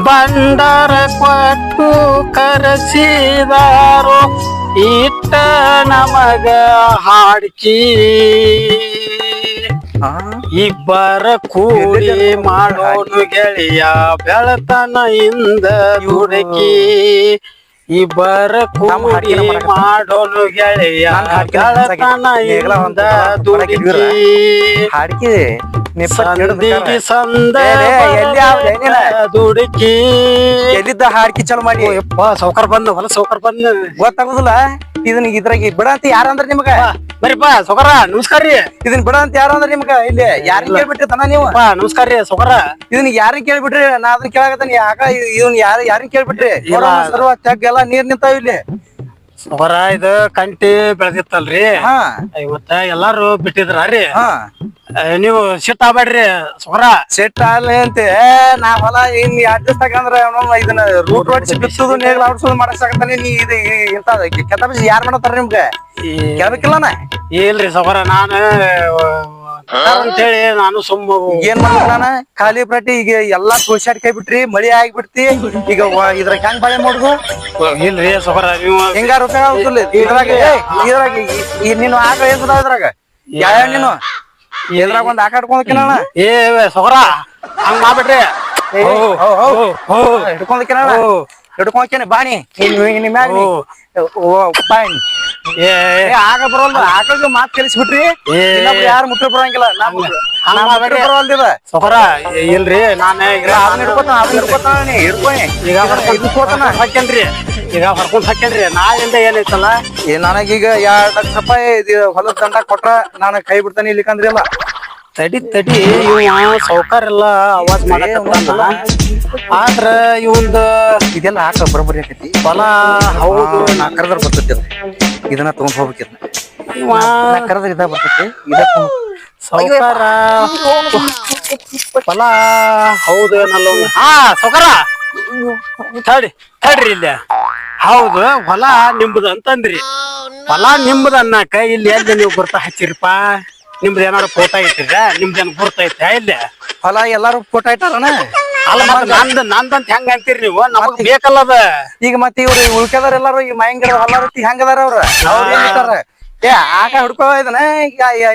ಬಂಡರ ಕೊಟ್ಟು ಕರೆಸಿದಾರೋ ಇಟ್ಟ ನಮಗ ಹಾಡ್ಕಿ ಇಬ್ಬರ ಕೂಡಿ ಮಾಡೋನು ಗೆಳೆಯ ಬೆಳತನ ಇಂದ ದುಡುಕಿ ಇಬ್ಬರ ಕೂಡಿ ಮಾಡೋನು ಗೆಳೆಯ ಬೆಳತನ ಇಂದ ದುಡುಕಿ ಹಾಡ್ಕಿ ಸಂದಿಗೆ ಸಂದ ದುಡುಕಿ ಎಲ್ಲಿದ್ದ ಹಾಡ್ಕಿ ಚಲೋ ಮಾಡಿ ಸೌಕರ್ ಬಂದ ಹೊಲ ಸೌಕರ್ ಬಂದ ಗೊತ್ತಾಗುದಿಲ್ಲ ಇದನ್ನ ಇದ್ರಾಗ ಬಿಡ ಅಂತ ಯಾರಂದ್ರ ನಿಮ್ಗ ಬರೀಪಾ ಸೌಕರ ನಮಸ್ಕಾರ ರೀ ಇದನ್ ಬಿಡ ಅಂತ ಯಾರಂದ್ರ ನಿಮ್ಗ ಇಲ್ಲಿ ಯಾರನ್ನ ಕೇಳ್ಬಿಟ್ರಿ ತನ ನೀವು ನಮಸ್ಕಾರ ರೀ ಸೌಕರ ಇದನ್ನ ಯಾರನ್ನ ಕೇಳ್ಬಿಟ್ರಿ ನಾ ಅದನ್ನ ಕೇಳಾಕತ್ತಾನ ಯಾಕ ಇದನ್ನ ಯಾರನ್ನ ಕೇಳ್ಬಿಟ್ರಿ ಸರ್ವ ತೆಗ್ ಎಲ್ಲಾ ನೀರ್ ನಿಂತಾವ ಇಲ್ಲಿ ಸೌಕರ ಇದು ಕಂಟಿ ಬೆಳೆದಿತ್ತಲ್ರಿ ಇವತ್ತ ಎಲ್ಲಾರು ಬಿಟ್ಟಿದ್ರಿ ನೀವು ಸಿಟ್ ಆಗ್ಬೇಡ್ರಿ ಸೌಕರ ಸೆಟ್ ಆಗ್ಲಿ ಅಂತ ನಾ ಹೊಲ ಇನ್ ಅಡ್ಜಸ್ಟ್ ಆಗಂದ್ರ ಇದನ್ನ ರೂಟ್ ಹೊಡಿಸಿ ಬಿಚ್ಚುದು ನೇಗ್ಲ ಆಡ್ಸೋದು ಮಾಡಕ್ಸಾಕತ್ತಾನೆ ನೀ ಇದು ಇಂತ ಕೆತ್ತ ಯಾರ್ ಮಾಡತ್ತಾರ ನಿಮ್ಗೆ ಕೇಳ್ಬೇಕಿಲ್ಲನ ಇಲ್ರಿ ಸೌಕರ ನಾನು ಅಂತೇಳಿ ನಾನು ಸುಮ್ಮ ಏನ್ ಮಾಡ್ಬೇಕು ನಾನ ಖಾಲಿ ಪ್ರಾಟಿ ಈಗ ಎಲ್ಲಾ ತುಳ್ಸಾಡ್ ಕೈ ಬಿಟ್ರಿ ಮಳಿ ಆಗಿಬಿಡ್ತಿ ಈಗ ಇದ್ರಾಗ ಹೆಂಗ್ ಬಾಳೆ ಮಾಡುದು ಇಲ್ರಿ ಸೌಕರ ನೀವು ಹೆಂಗಾರ ಉಪಯೋಗ ಆಗುದಿಲ್ಲ ಇದ್ರಾಗ ನೀನು ಆಕ ಏನ್ಸದ ಇದ್ರಾಗ ಯಾವ ನೀನು ಎದ್ರಾಗ ಒಂದ್ ಆಕ ಹಿಡ್ಕೊಂಡ್ಕಿನ ಏ ಸೌಕರ ಹಂಗ್ ಮಾಡ್ಬಿಟ್ರಿ ಹಿಡ್ಕೊಂಡ್ಕಿನ ಹಿಡ್ಕೊಂಡ್ಕೇನೆ ಬಾಣಿ ಮ್ಯಾಗ ಬಾಣಿ ಆಗ ಬರೋಲ್ಲ ಆಕಗ ಮಾತ್ ಕಲಿಸ್ಬಿಟ್ರಿ ಯಾರು ಮುಟ್ಟ ಬರಂಗಿಲ್ಲ ಬರೋಲ್ದಿದ ಸೌಕರ ಇಲ್ರಿ ನಾನು ಹಿಡ್ಕೊತಾನ ಈಗ ಹಾಕೇನ್ರಿ ಈಗ ಹೊರ್ಕೊಂಡ್ ಹಾಕೇನ್ರಿ ನಾಳಿಂದ ಏನೈತಲ್ಲ ನನಗೀಗ 2 ಲಕ್ಷ ರೂಪಾಯಿ ಹೊಲದ ದಂಡ ಕೊಟ್ರ ನಾನು ಕೈ ಬಿಡ್ತಾನೆ ಇಲ್ಲಿಕಂದ್ರಿ ಇಲ್ಲ ತಡಿ ಇವ ಸೌಕರ್ ಎಲ್ಲ ಅವಾಜ್ ಮಾಡಲ್ಲ ಆದ್ರ ಇವಂದ ಇದೆಲ್ಲ ಹಾಕ ಬರೋಬ್ಬರಿ ಆಕೈತಿ ಹೊಲ ಹೌದು ನಾ ಕರೆದ್ರ ಬರ್ತೈತಿ ಇದನ್ನ ತಗೊಂಡ್ ಹೋಗ್ಬೇಕಿದ್ ಕರೆದ್ರ ಇದ ಬರ್ತೈತಿ ಇದ ಸೌಕರ ಹೊಲ ಹೌದು ಸೌಕರ ತಡ್ರಿ ಇಲ್ಲಿ ಹೌದು ಹೊಲ ನಿಂಬುದ ಅಂತಂದ್ರಿ ಹೊಲ ನಿಂಬುದ ಅನ್ನಕ ಇಲ್ಲಿ ಎಲ್ಲಿ ನೀವು ಗುರ್ತ ಹಚ್ಚಿರಿಪ ನಿಮ್ದು ಏನಾರು ಫೋಟೋ ಇಟ್ಟಿರ ನಿಮ್ದೇನು ಗುರ್ತೈತೆ ಇಲ್ಲಿ ಹೊಲ ಎಲ್ಲಾರು ಫೋಟೋ ಇಟ್ಟಾರನ ಅಲ್ಲ ನಂದಂತ ಹೆಂಗ ಅಂತೀರಿ ನೀವು ನಮಗ್ ಬೇಕಲ್ಲದ ಈಗ ಮತ್ತೆ ಇವ್ರು ಉಳ್ಕೆದಾರ ಎಲ್ಲಾರು ಈ ಮಯಂಗಿರ ಹೊಲ ರೀತಿ ಹೆಂಗದಾರ ಅವ್ರ ಏನ್ ಇಟ್ಟಾರ ಆಕ ಹಿಡ್ಕೋ ಇದನ್ನ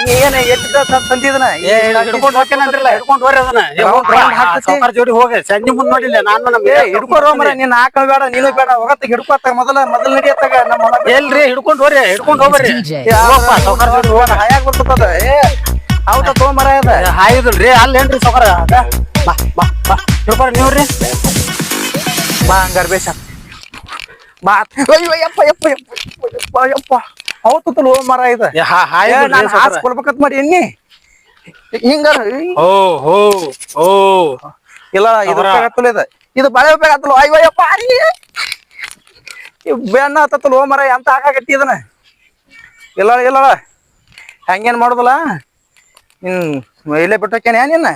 ನೀ ಏನ್ ಎಟ್ಟಿದ ತಂದಿದನ ಹಿಡ್ಕೊಂಡ್ ಹೋಗ್ತೇನಂದ್ರಲ್ಲ ಹಿಡ್ಕೊಂಡ್ ಹೋರಿ ಅದನ್ನ ಸೌಕರ್ ಜೋಡಿ ಹೋಗಿ ಸಂಜೆ ಮುಂದ್ ನೋಡಿಲ್ಲ ನಾನು ನಮ್ಗೆ ಹಿಡ್ಕೊರೋ ಮರ ನೀನ್ ಆಕ ಬೇಡ ನೀನು ಬೇಡ ಹೋಗತ್ತ ಹಿಡ್ಕೋತ ಮೊದಲ ನಡಿಯತ್ತಾಗ ನಮ್ಮ ಎಲ್ರಿ ಹಿಡ್ಕೊಂಡ್ ಹೋರಿ ಹಿಡ್ಕೊಂಡ್ ಹೋಗ್ರಿ ಸೌಕರ್ ಜೋಡಿ ಹೋಗ ಹಾಯಾಗ ಬರ್ತದ ಹೌದ ತಗೊಂಬರ ಅದ ಹಾಯುದಿಲ್ರಿ ಅಲ್ಲೇನ್ರಿ ಸೌಕರ ಹಿಡ್ಕೊರಿ ನೀವ್ರಿ ಬಾ ಹಂಗಾರ ಬೇಷ ಬಾ ಯಪ್ಪ ಯಪ್ಪ ಯಪ್ಪ ಯಪ್ಪ ಹೌದು ಮರ ಇದೆ ಹಾಸ್ಕೊಳ್ಬೇಕತ್ ಮಾಡಿ ಎಣ್ಣಿ ಹಿಂಗಾರ ಇಲ್ಲ ಇದು ಉಪಯೋಗ ಇದೆ ಇದು ಬಳೆ ಉಪಯೋಗ ಆತಲ್ಲ ಅಯ್ಯಪ್ಪ ಬೆನ್ನ ಆತಲ್ಲ ಮರ ಎಂತ ಹಾಕಾಗತ್ತಿ ಇದನ್ನ ಇಲ್ಲ ಇಲ್ಲ ಹೆಂಗೇನ್ ಮಾಡುದಲ್ಲ ಇಲ್ಲೇ ಬಿಟ್ಟೋಕೇನೆ ನಿನ್ನ